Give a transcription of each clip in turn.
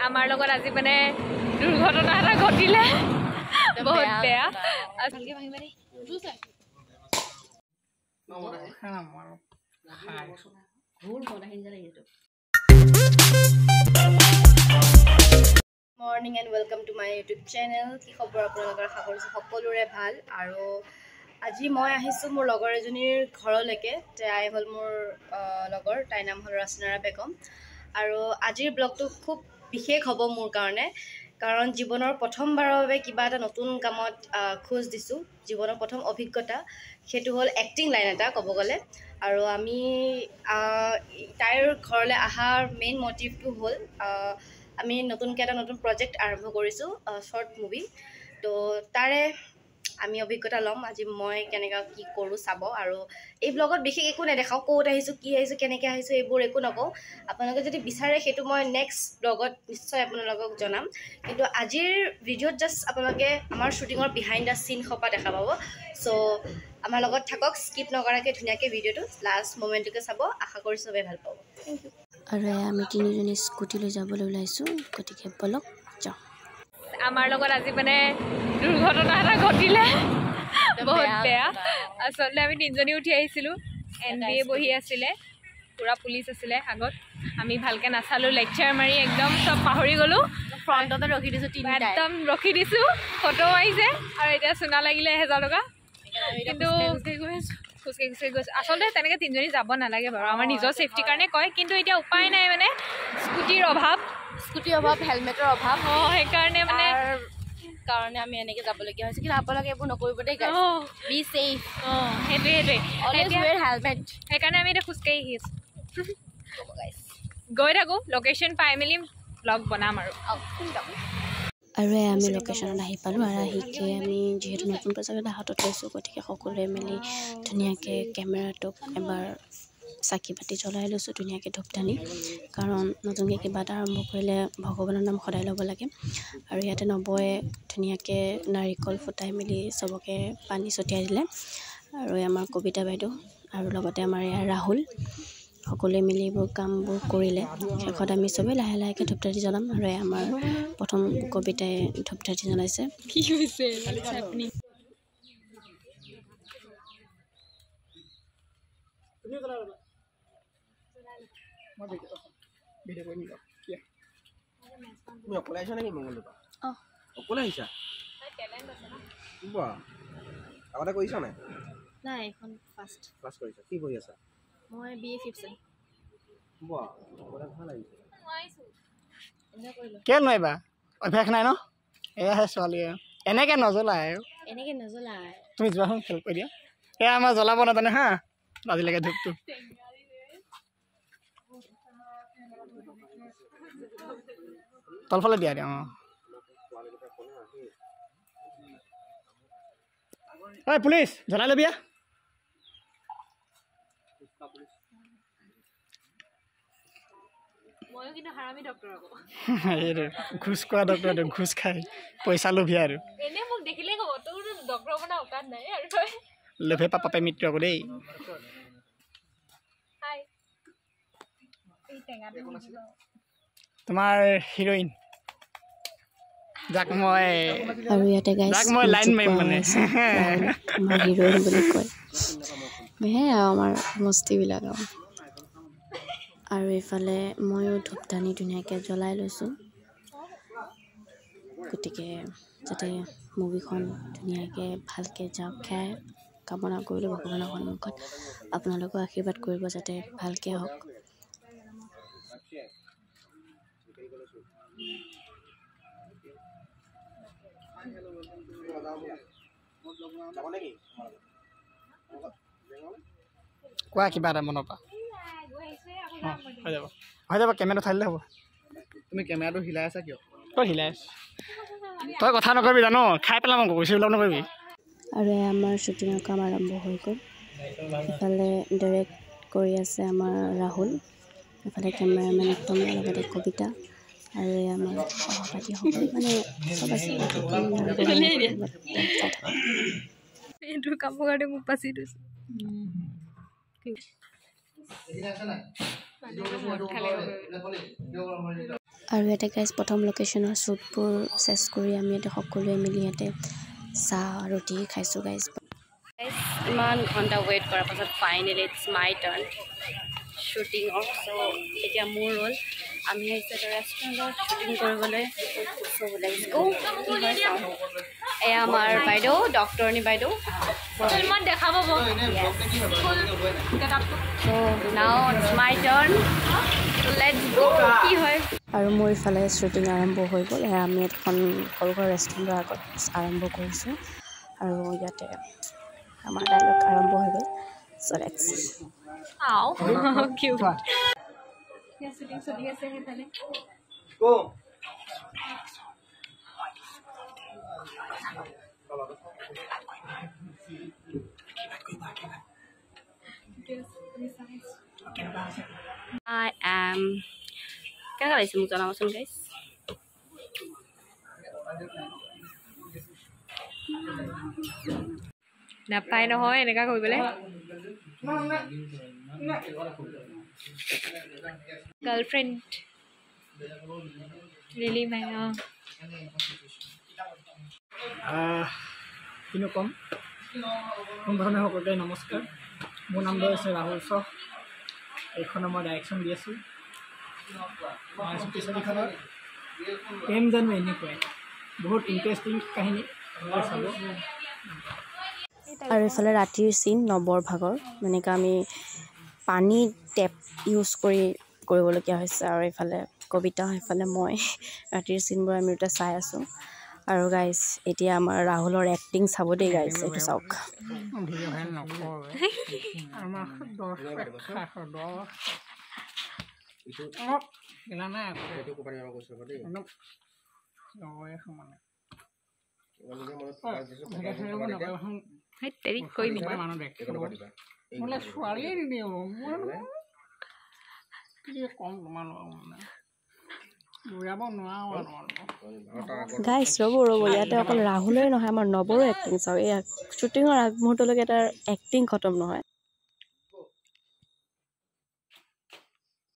আমাৰ লগত আজি মানে দুৰ্ঘটনা এটা ঘটিলে বহুত বেয়া morning and welcome to my YouTube channel. কি খবৰ আপোনালোকৰ? আশা কৰিছোঁ সকলোৰে ভাল। আৰু আজি মই আহিছোঁ মোৰ লগৰ এজনীৰ ঘৰলৈকে। তাই হ'ল মোৰ লগৰ, তাইৰ নাম হ'ল ৰচনাৰা বেগম। আৰু আজিৰ ব্লগটো খুব বিশেষ হ'ব মোৰ কাৰণে, কাৰণ জীৱনৰ প্ৰথমবাৰৰ বাবে কিবা এটা নতুন কামত খোজ দিছোঁ। জীৱনৰ প্ৰথম অভিজ্ঞতা, সেইটো হ'ল এক্টিং লাইন এটা ক'ব গ'লে। আৰু আমি তাইৰ ঘৰলৈ অহাৰ মেইন মটিভটো হ'ল আমি নতুনকৈ এটা নতুন প্ৰজেক্ট আৰম্ভ কৰিছোঁ, শ্বৰ্ট মুভি। তো তাৰে আমি অভিজ্ঞতা ল'ম। আজি মই কেনেকৈ কি কৰোঁ চাব। আৰু এই ব্লগত বিশেষ একো নেদেখাওঁ, ক'ত আহিছোঁ, কি আহিছোঁ, কেনেকৈ আহিছোঁ, এইবোৰ একো নকওঁ। আপোনালোকে যদি বিচাৰে সেইটো মই নেক্সট ব্লগত নিশ্চয় আপোনালোকক জনাম। কিন্তু আজিৰ ভিডিঅ'ত জাষ্ট আপোনালোকে আমাৰ শ্বুটিঙৰ বিহাইণ্ড দ্য চিন সোপা দেখা পাব। চ' আমাৰ লগত থাকক, স্কিপ নকৰাকৈ ধুনীয়াকৈ ভিডিঅ'টো লাষ্ট মমেণ্টটোকে চাব। আশা কৰিছোঁ চবেই ভাল পাব। Thank you. আৰু আমি তিনিজনী স্কুটি লৈ যাবলৈ ওলাইছোঁ, গতিকে বলক যাওঁ। আমাৰ লগত আজি মানে দুৰ্ঘটনা এটা ঘটিলে বহুত বেয়া। আচলতে আমি তিনিজনী উঠি আহিছিলোঁ, NBA বহি আছিলে, পুৰা পুলিচ আছিলে আগত। আমি ভালকৈ নাচালোঁ, লেকচাৰ মাৰি একদম চব পাহৰি গ'লোঁ। ফ্ৰণ্টতে ৰখি দিছোঁ, একদম ৰখি দিছোঁ, ফটো মাৰিছে। আৰু এতিয়া চুনা লাগিলে 1000 টকা। কিন্তু খোজকাঢ়ি গৈছোঁ। আচলতে তেনেকৈ তিনিজনী যাব নালাগে বাৰু, আমাৰ নিজৰ ছেফটিৰ কাৰণে কয়। কিন্তু এতিয়া উপায় নাই, মানে স্কুটিৰ অভাৱ, হেলমেটৰ অভাৱ। সেইকাৰণে মানে কাৰণে আমি এনেকৈ যাবলগীয়া হৈছে। কিন্তু আপোনালোকে এইবোৰ নকৰিব দেই, বি ছেফ। সেইটোৱে এতিয়া হেলমেট। সেইকাৰণে আমি এতিয়া খোজকাঢ়ি আহি আছোঁ, গৈ থাকোঁ। লোকেশ্যন পাই মেলি ব্লগ বনাম আৰু আমি লোকেশ্যনত আহি পালোঁ। আৰু আহিকে আমি যিহেতু নতুন প্ৰজেক্ট এটা হাতত লৈছোঁ, গতিকে সকলোৱে মিলি ধুনীয়াকৈ কেমেৰাটোক এবাৰ চাকি বাতি জ্বলাই লৈছোঁ, ধুনীয়াকৈ ধূপধানি। কাৰণ নতুনকৈ কিবা এটা আৰম্ভ কৰিলে ভগৱানৰ নাম সদায় ল'ব লাগে। আৰু ইয়াতে নবয়ে ধুনীয়াকৈ নাৰিকল ফুটাই মেলি চবকে পানী ছটিয়াই দিলে। আৰু আমাৰ কবিতা বাইদেউ আৰু লগতে আমাৰ ইয়াৰ ৰাহুল, সকলোৱে মিলি এইবোৰ কামবোৰ কৰিলে। শেষত আমি চবেই লাহে লাহেকৈ ধূপধাতি জ্বলাম। আৰু আমাৰ প্ৰথম কবিতাই ধূপধাতি জ্বলাইছে। কি হৈছে তুমি অকলে আহিছা নেকি মংগলদৈৰ পৰা? অকলে আহিছা? আগতে কৰিছা নাই? নাই, এখন ফাৰ্ষ্ট ক্লাছ কৰিছা? কি কৰি আছা? মই BA 5th চেম। ভাল লাগিছে। কিয় নোৱাৰিবা? অভ্যাস নাই ন? এয়াহে ছোৱালী এনেকৈ নজ্বলাই আৰু তুমি যোৱাখন খেল কৰি দিয়া। এয়া আমাৰ জ্বলাব নাজানে হা আজিলৈকে ধূপটো। তলফালে দিয়া দিয়া। ঐ পুলিচ, জ্বলাই ল'বিয়া। ময়ো কিন্তু হাৰামী ডক্টৰ আকৌ। এইটো ঘোচ খোৱা ডক্টৰটো, ঘোচ খাই পইচা লোভিয়া আৰু। এনেই মোক দেখিলে ক'ব তোৰ ডক্টৰ বনা অকাত নাই। আৰু তই লোভে পাপে মৃত্যু আকৌ দেই। তোমাৰ হিৰইন যাক মই লাইন মাৰিম মানে আমাৰ হিৰইন বুলি কয়। সেয়াই আমাৰ মস্তিবিলাক আৰু এইফালে ময়ো ধূপধানি ধুনীয়াকৈ জ্বলাই লৈছোঁ, গতিকে যাতে মুভিখন ধুনীয়াকৈ ভালকৈ যাওক খাই কামনা কৰিলোঁ ভগৱানৰ সন্মুখত। আপোনালোকেও আশীৰ্বাদ কৰিব যাতে ভালকৈ হওক। কোৱা কিবা এটা মনৰ পৰা। হৈ যাব কেমেৰাটো উঠাই দিলে হ'ব। তুমি কেমেৰাটো হিলাই আছা কিয়? তই হিলাই আছ, তই কথা নকৰিবি জানো, খাই পেলাম আকৌ কৈছে এইবিলাক নকৰিবি। আৰু আমাৰ শ্বুটিঙৰ কাম আৰম্ভ হৈ গ'ল। ইফালে ডাইৰেক্ট কৰি আছে আমাৰ ৰাহুল, ইফালে কেমেৰামেন উত্তমৰ লগতে কবিতা, আৰু আমাৰ সহপাঠীসকল মানে চব আছে। এইটোৰ কামৰ কাৰণে মোক বাচি দিছোঁ। আৰু ইয়াতে গাইজ প্ৰথম লোকেশ্যনৰ শ্বুটবোৰ চেছ কৰি আমি ইয়াতে সকলোৱে মিলি ইয়াতে চাহ ৰুটি খাইছোঁ গাইজ। ইমান ঘণ্টা ৱেইট কৰাৰ পাছত ফাইনেলি ইটছ মাই টাৰ্ণ শ্বুটিঙৰ। চ' এতিয়া মোৰ ৰ'ল। আমি আহিছোঁ এটা ৰেষ্টুৰেণ্টত শ্বুটিং কৰিবলৈ। চ' লেটছ গো, কি হয় চাওঁ। এয়া আমাৰ বাইদেউ, ডক্টৰনী বাইদেউ। দেখা পাব। চ' নাও ইটছ মাই টাৰ্ণ, লেটছ গো, কি হয়। আৰু মোৰ ইফালে শ্বুটিং আৰম্ভ হৈ গ'ল। আমি এখন সৰু সৰু ৰেষ্টুৰেণ্টৰ আগত আৰম্ভ কৰিছোঁ আৰু ইয়াতে আমাৰ ডাইলগ আৰম্ভ হৈ গ'ল। চ' লেটছ কিউট শ্বুটিং চলি আছে সেইফালে। I am কেনেকুৱা লাগিছে মোক জনাবচোন গাইজ। নাপায় নহয় এনেকুৱা কৰিবলৈ। গাৰ্লফ্ৰেণ্ড ৰিলি মাই কিনো ক'ম, পোনপ্ৰথমে সকলোকে নমস্কাৰ। মোৰ নামটো হৈছে ৰাহুল শ্ব। এইখনৰ মই ডাইৰেকশ্যন দি আছোঁ। ছবিখনৰ প্ৰেম জানো এনেকুৱাই, বহুত ইণ্টাৰেষ্টিং কাহিনী চাব। আৰু এইফালে ৰাতিৰ চিন নৱৰ ভাগৰ, এনেকৈ আমি পানী টেপ ইউজ কৰিবলগীয়া হৈছে। আৰু এইফালে কবিতা, সেইফালে মই ৰাতিৰ চিনবোৰ আমি দুটা চাই আছোঁ। আৰু গাইজ এতিয়া আমাৰ ৰাহুলৰ এক্টিং চাব দেই গাইজ, এইটো চাওক। গাইজ ৰ'ব ইয়াতে অকল ৰাহুলেই নহয়, আমাৰ নৱৰো এক্টিং চাওক। এই শ্বুটিঙৰ আগমুহূৰ্তলৈকে তাৰ এক্টিং খতম নহয়।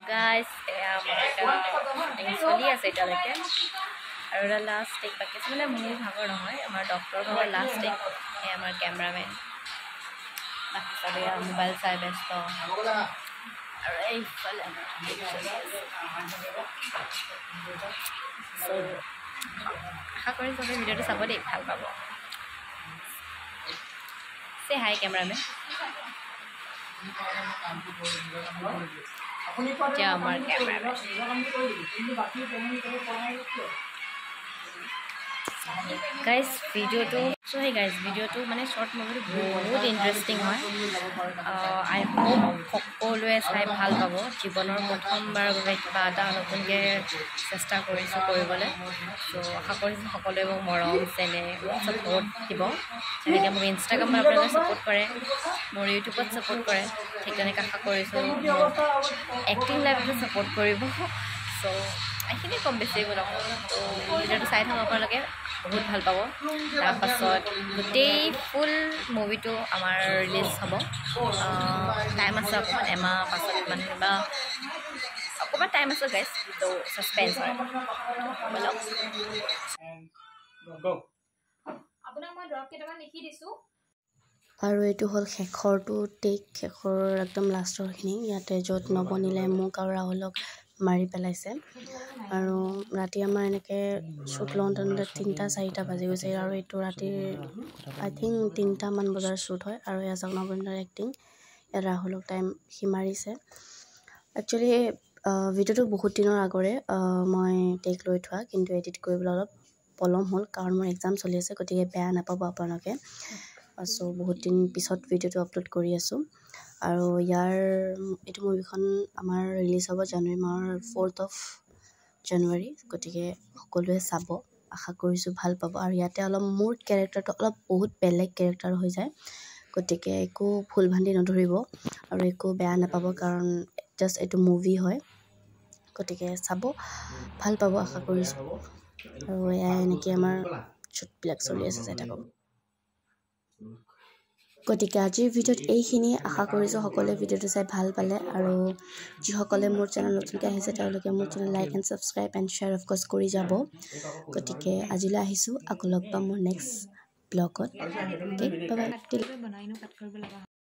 গাইজ এয়া আমাৰ শ্বুটিং চলি আছে এতিয়ালৈকে। আৰু এটা লাষ্ট টেক বাকী আছে, মানে মোৰ ভাগৰ নহয়, আমাৰ ডক্টৰৰ ভাগৰ লাষ্ট টেক। এই আমাৰ কেমেৰামেন, বাকী চবে মোবাইল চাই ব্যস্ত। আৰু এইফালে আশা কৰি চবে ভিডিঅ'টো চাব দেই, ভাল পাব। চে হাই কেমেৰামেন। এতিয়া আমাৰ কেমেৰামেন গাইজ ভিডিঅ'টো ভিডিঅ'টো মানে শ্বৰ্ট মুভিটো বহুত ইণ্টাৰেষ্টিং হয়। আই হোপ সকলোৱে চাই ভাল পাব। জীৱনৰ প্ৰথমবাৰৰ বাবে কিবা এটা নতুনকৈ চেষ্টা কৰিছোঁ কৰিবলৈ। চ' আশা কৰিছোঁ সকলোৱে মোক মৰম চেনেহ ছাপোৰ্ট দিব। যেনেকৈ মোক ইনষ্টাগ্ৰামত আপোনালোকে ছাপোৰ্ট কৰে, মোৰ ইউটিউবত ছাপোৰ্ট কৰে, ঠিক তেনেকৈ আশা কৰিছোঁ মোক এক্টিং লাইফতো ছাপোৰ্ট কৰিব। চ' এইখিনি কম বেছি একো নকওঁ। ত' ভিডিঅ'টো চাই থাকক আপোনালোকে, বহুত ভাল পাব। তাৰপাছত গোটেই ফুল মুভিটো আমাৰ ৰিলিজ হ'ব। টাইম আছে অকণমান, এমাহ পাছত মানে বা অকণমান টাইম আছে গাইজ। ত' ছাছপেঞ্চ হয়। আপোনাক মই দৰৱ কেইটামান লিখি দিছোঁ। আৰু এইটো হ'ল শেষৰটো টেক, শেষৰ একদম লাষ্টৰখিনি। ইয়াতে য'ত নবনিলে মোক আৰু ৰাহুলক মাৰি পেলাইছে। আৰু ৰাতি আমাৰ এনেকৈ শ্বুট লওঁতে 3-4টা বাজি গৈছে। আৰু এইটো ৰাতিৰ আই থিংক 3টামান বজাৰ শ্বুট হয়। আৰু এয়া চাওক নবনিলৰ এক্টিং, ইয়াত ৰাহুলক টাইম সি মাৰিছে। একচুৱেলি ভিডিঅ'টো বহুত দিনৰ আগৰে মই টেক লৈ থোৱা, কিন্তু এডিট কৰিবলৈ অলপ পলম হ'ল, কাৰণ মোৰ এক্সাম চলি আছে। গতিকে বেয়া নাপাব আপোনালোকে। চ' বহুত দিন পিছত ভিডিঅ'টো আপলোড কৰি আছোঁ। আৰু এইটো মুভিখন আমাৰ ৰিলিজ হ'ব জানুৱাৰী মাহৰ 4th জানুৱাৰী। গতিকে সকলোৱে চাব, আশা কৰিছোঁ ভাল পাব। আৰু ইয়াতে অলপ মোৰ কেৰেক্টাৰটো অলপ বহুত বেলেগ কেৰেক্টাৰ হৈ যায়। গতিকে একো ভুল ভ্ৰান্তি নধৰিব আৰু একো বেয়া নাপাব, কাৰণ জাষ্ট এইটো মুভি হয়। গতিকে চাব, ভাল পাব আশা কৰিছোঁ। আৰু এয়া এনেকৈ আমাৰ শ্বুটবিলাক চলি আছে, চাই থাকক। গতিকে আজিৰ ভিডিঅ'ত এইখিনিয়ে আশা কৰিছোঁ সকলোৱে ভিডিঅ'টো চাই ভাল পালে আৰু যিসকলে মোৰ চেনেল নতুনকৈ আহিছে তেওঁলোকে মোৰ channel like and subscribe and share of course কৰি যাব গতিকে আজিলৈ আহিছোঁ আকৌ লগ পাম মোৰ নেক্সট ব্লগত অ'কে বাই বাই